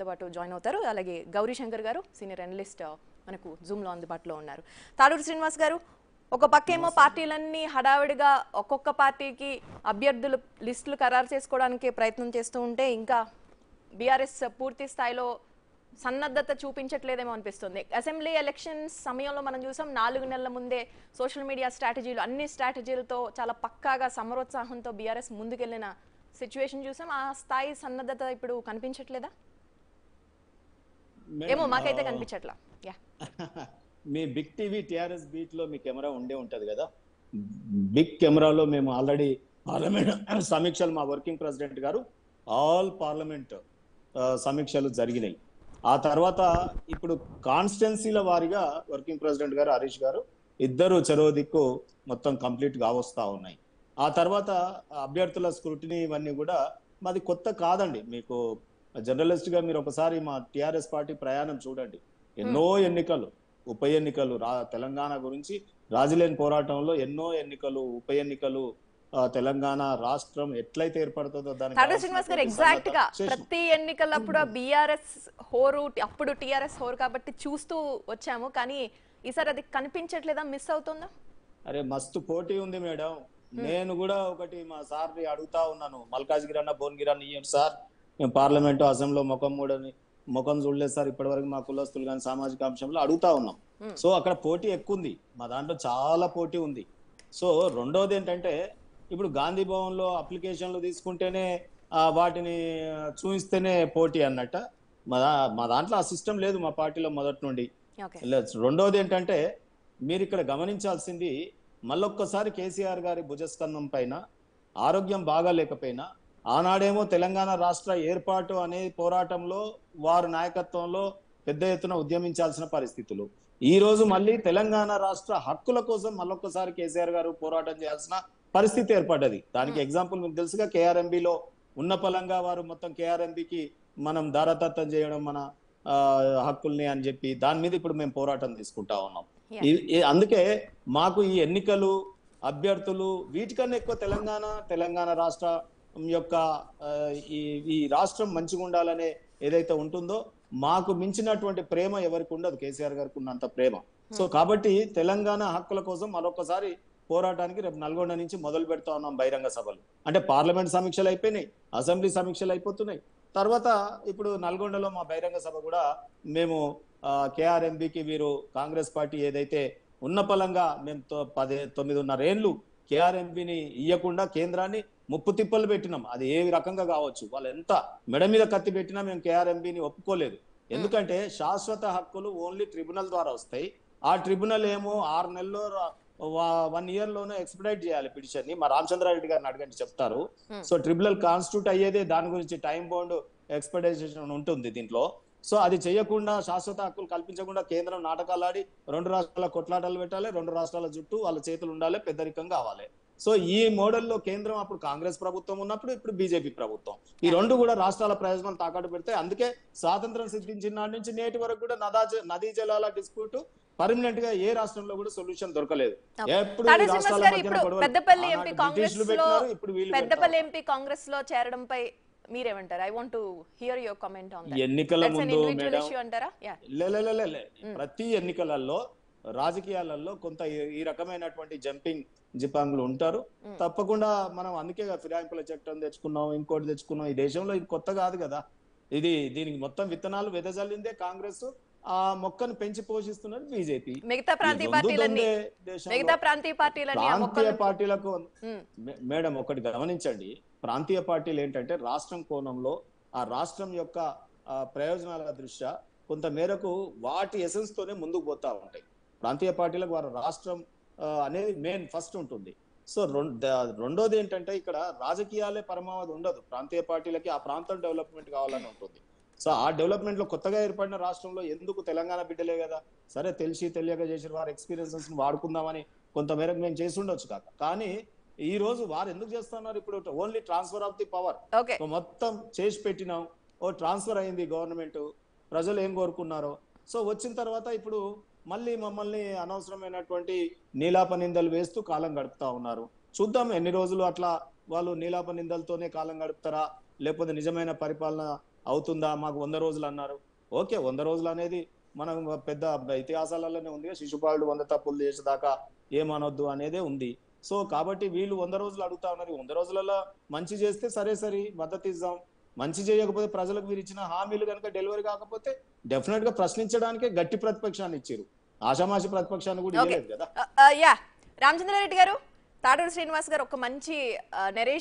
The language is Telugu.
మనతో పాటు జాయిన్ అవుతారు. అలాగే గౌరీ శంకర్ గారు సీనియర్ అనలిస్ట్ మనకు జూమ్లో అందుబాటులో ఉన్నారు. తాడూరు శ్రీనివాస్ గారు, ఒక పక్కేమో పార్టీలన్నీ హడావిడిగా ఒక్కొక్క పార్టీకి అభ్యర్థులు లిస్టులు ఖరారు చేసుకోవడానికి ప్రయత్నం చేస్తూ ఉంటే, ఇంకా బీఆర్ఎస్ పూర్తి స్థాయిలో సన్నద్ధత చూపించట్లేదేమో అనిపిస్తుంది. అసెంబ్లీ ఎలక్షన్స్ సమయంలో మనం చూసాం 4 నెలల ముందే సోషల్ మీడియా స్ట్రాటజీలు, అన్ని స్ట్రాటజీలతో చాలా పక్కాగా సమరోత్సాహంతో బీఆర్ఎస్ ముందుకెళ్లిన సిచ్యువేషన్ చూసాం. ఆ స్థాయి సన్నద్ధత ఇప్పుడు కనిపించట్లేదా? ఏమో మాకైతే కనిపించట్లా. యా మీ బిగ్ టీవీ టిఆర్ఎస్ బీట్ లో మీ కెమెరా ఉండే ఉంటది కదా. బిగ్ కెమెరాలో మేము ఆల్రెడీ పార్లమెంట్ సమీక్షలు, మా వర్కింగ్ ప్రెసిడెంట్ గారు ఆల్ పార్లమెంట్ సమీక్షలు జరిగినాయి. ఆ తర్వాత ఇప్పుడు కాన్స్టిట్యున్సీల వారిగా వర్కింగ్ ప్రెసిడెంట్ గారు హరీష్ గారు ఇద్దరు చెరో దిక్కు మొత్తం కంప్లీట్ గా వస్తా ఉన్నాయి. ఆ తర్వాత అభ్యర్థుల స్క్రూటినీ ఇవన్నీ కూడా మాది కొత్త కాదండి. మీకు జర్నలిస్ట్ గా మీరు ఒకసారి మా టిఆర్ఎస్ పార్టీ ప్రయాణం చూడండి. ఎన్నో ఎన్నికలు, ఉప ఎన్నికలు, తెలంగాణ గురించి రాజీలేని పోరాటంలో ఎన్నో ఎన్నికలు, ఉప ఎన్నికలు, తెలంగాణ రాష్ట్రం ఎట్లయితే ఏర్పడుతుందో తాడూరు శ్రీనివాస్ గారు ఎగ్జాక్ట్ గా ప్రతి ఎన్నికలప్పుడు బీఆర్ఎస్ హోరు, అప్పుడు టిఆర్ఎస్ హోరు కాబట్టి చూస్తూ వచ్చాము. కానీ ఈసారి అది కనిపించట్లేదా? మిస్ అవుతుందా? అరే మస్తు పోటీ ఉంది మేడం. నేను కూడా ఒకటి మా సార్ని అడుగుతా ఉన్నాను, మల్కాజ్గిరి అన్న భువనగిరి అన్న ఇయ్యండి సార్, మేము పార్లమెంటు అసెంబ్లీలో ముఖం చూడలేదు సార్ ఇప్పటి వరకు, మా కులస్తులు కానీ సామాజిక అంశంలో అడుగుతా ఉన్నాం. సో అక్కడ పోటీ ఎక్కువ ఉంది, మా దాంట్లో చాలా పోటీ ఉంది. సో రెండోది ఏంటంటే, ఇప్పుడు గాంధీ భవన్ లో అప్లికేషన్లు తీసుకుంటేనే వాటిని చూపిస్తేనే పోటీ అన్నట్ట. మా దాంట్లో ఆ సిస్టమ్ లేదు మా పార్టీలో మొదటి నుండి. రెండోది ఏంటంటే, మీరు ఇక్కడ గమనించాల్సింది, మళ్ళొక్కసారి కేసీఆర్ గారి భుజస్కంధం పైన ఆరోగ్యం బాగా లేకపోయినా, ఆనాడేమో తెలంగాణ రాష్ట్ర ఏర్పాటు అనే పోరాటంలో వారి నాయకత్వంలో పెద్ద ఎత్తున ఉద్యమించాల్సిన పరిస్థితులు, ఈ రోజు మళ్ళీ తెలంగాణ రాష్ట్ర హక్కుల కోసం మళ్ళొక్కసారి కేసీఆర్ గారు పోరాటం చేయాల్సిన పరిస్థితి ఏర్పడ్డది. దానికి ఎగ్జాంపుల్ మీకు తెలుసుగా, కేఆర్ఎంబిలో ఉన్న పలంగా వారు మొత్తం కేఆర్ఎంబికి మనం దారదత్తం చేయడం మన హక్కుల్ని అని చెప్పి దాని మీద ఇప్పుడు మేము పోరాటం తీసుకుంటా ఉన్నాం. అందుకే మాకు ఈ ఎన్నికలు, అభ్యర్థులు వీటికన్నా ఎక్కువ తెలంగాణ రాష్ట్ర యొక్క ఈ రాష్ట్రం మంచిగా ఉండాలనే ఏదైతే ఉంటుందో, మాకు మించినటువంటి ప్రేమ ఎవరికి ఉండదు, కేసీఆర్ గారికి ఉన్నంత ప్రేమ. సో కాబట్టి తెలంగాణ హక్కుల కోసం మరొకసారి పోరాటానికి రేపు నల్గొండ నుంచి మొదలు పెడతా ఉన్నాం బహిరంగ సభలు. అంటే పార్లమెంట్ సమీక్షలు అయిపోయినాయి, అసెంబ్లీ సమీక్షలు అయిపోతున్నాయి. తర్వాత ఇప్పుడు నల్గొండలో మా బహిరంగ సభ కూడా మేము కేఆర్ఎంబికి, వీరు కాంగ్రెస్ పార్టీ ఏదైతే ఉన్న పలంగా మేము 9.5 ఏళ్ళు కేఆర్ఎంబిని ఇయ్యకుండా కేంద్రాన్ని ముప్పు తిప్పలు పెట్టినాం. అది ఏ రకంగా కావచ్చు, వాళ్ళు ఎంత మెడ మీద కత్తి పెట్టినా మేము కేఆర్ఎంబిని ఒప్పుకోలేదు. ఎందుకంటే శాశ్వత హక్కులు ఓన్లీ ట్రిబ్యునల్ ద్వారా వస్తాయి. ఆ ట్రిబ్యునల్ ఏమో 6 నెలల్లో 1 ఇయర్ లోనే ఎక్స్పెడైట్ చేయాలి పిటిషన్ ని. మా రామచంద్రారెడ్డి గారిని అడగండి చెప్తారు. సో ట్రిబ్యునల్ కాన్స్టిట్యూట్ అయ్యేదే దాని గురించి టైం బౌండ్ ఎక్స్పెడైటేషన్ ఉంటుంది దీంట్లో. సో అది చేయకుండా, శాశ్వత హక్కులు కల్పించకుండా కేంద్రం నాటకాలు ఆడి 2 రాష్ట్రాల కొట్లాటలు పెట్టాలి, 2 రాష్ట్రాల జుట్టు వాళ్ళ చేతులు ఉండాలి, పెద్దరికం కావాలి. సో ఈ మోడల్లో కేంద్రం అప్పుడు కాంగ్రెస్ ప్రభుత్వం ఉన్నప్పుడు, ఇప్పుడు బీజేపీ ప్రభుత్వం, ఈ రెండు కూడా రాష్ట్రాల ప్రయోజనాలు తాకట్టు పెడతాయి. అందుకే స్వాతంత్రం సిద్ధించిన నాటి నుంచి నేటి వరకు కూడా నదీ జలాల డిస్ప్యూట్ పర్మనెంట్ గా ఏ రాష్ట్రంలో కూడా సొల్యూషన్ దొరకలేదు. ఎప్పుడు పెద్దపల్లి ఎంపీ కాంగ్రెస్ లో చేరడంపై మీరేమంటారు? I want to hear your comment on that. ఎన్నికల ముందు ప్రతి ఎన్నికలలో రాజకీయాలలో కొంత ఈ రకమైనటువంటి జంపింగ్ జిపాంగులు ఉంటారు తప్పకుండా. మనం అందుకే ఫిరాయింపుల చట్టం తెచ్చుకున్నాం, ఇంకోటి తెచ్చుకున్నాం. ఈ దేశంలో ఇది కొత్త కాదు కదా, దీనికి మొత్తం విత్తనాలు వెదజల్లిందే కాంగ్రెస్, ఆ మొక్కను పెంచి పోషిస్తున్నది బీజేపీ. మిగతా ప్రాంతీయ పార్టీలకు మేడం ఒకటి గమనించండి, ప్రాంతీయ పార్టీలు ఏంటంటే రాష్ట్రం కోణంలో ఆ రాష్ట్రం యొక్క ప్రయోజనాల దృష్ట్యా కొంత మేరకు వాటి ఎసెన్స్ తోనే ముందుకు పోతా ఉంటాయి. ప్రాంతీయ పార్టీలకు వారి రాష్ట్రం అనేది మెయిన్ ఫస్ట్ ఉంటుంది. సో రెండోది ఏంటంటే, ఇక్కడ రాజకీయాలే పరమావధి ఉండదు. ప్రాంతీయ పార్టీలకి ఆ ప్రాంతం డెవలప్మెంట్ కావాలని ఉంటుంది. సో ఆ డెవలప్మెంట్ లో కొత్తగా ఏర్పడిన రాష్ట్రంలో ఎందుకు తెలంగాణ బిడ్డలే కదా, సరే తెలిసి తెలియక చేసిన వారి ఎక్స్పీరియన్సెస్ వాడుకుందామని కొంత మేరకు మేము చేసి ఉండొచ్చు కాక. కానీ ఈ రోజు వారు ఎందుకు చేస్తున్నారు, ఇప్పుడు only transfer of the power మొత్తం చేసి పెట్టినాం, ఓ ట్రాన్స్ఫర్ అయింది గవర్నమెంట్, ప్రజలు ఏం కోరుకున్నారో. సో వచ్చిన తర్వాత ఇప్పుడు మళ్ళీ మమ్మల్ని అనవసరమైనటువంటి నీలాప నిందలు వేస్తూ కాలం గడుపుతా ఉన్నారు. చూద్దాం ఎన్ని రోజులు అట్లా వాళ్ళు నీలాప నిందలతోనే కాలం గడుపుతారా, లేకపోతే నిజమైన పరిపాలన అవుతుందా, మాకు 100 రోజులు అన్నారు. ఓకే, 100 రోజులు అనేది మనం పెద్ద ఇతిహాసాలలోనే ఉంది, శిశుపాలుడు 100 తప్పులు చేసేదాకా ఏమనొద్దు అనేదే ఉంది. సో కాబట్టి వీళ్ళు 100 రోజులు అడుగుతా ఉన్నారు. 100 రోజులలో మంచి చేస్తే సరే మద్దతు ఇద్దాం, మంచి చేయకపోతే ప్రజలకు వీరు ఇచ్చిన హామీలు కనుక డెలివరీ కాకపోతే డెఫినెట్ గా ప్రశ్నించడానికే గట్టి ప్రతిపక్షాన్ని ఇచ్చారు, ఆషామాషి ప్రతిపక్షాన్ని కూడా ఓకే ఇవ్వలేదు కదా. యా రామచంద్రారెడ్డి గారు, తాడూరు శ్రీనివాస్ గారు ఒక మంచి నెరేషన్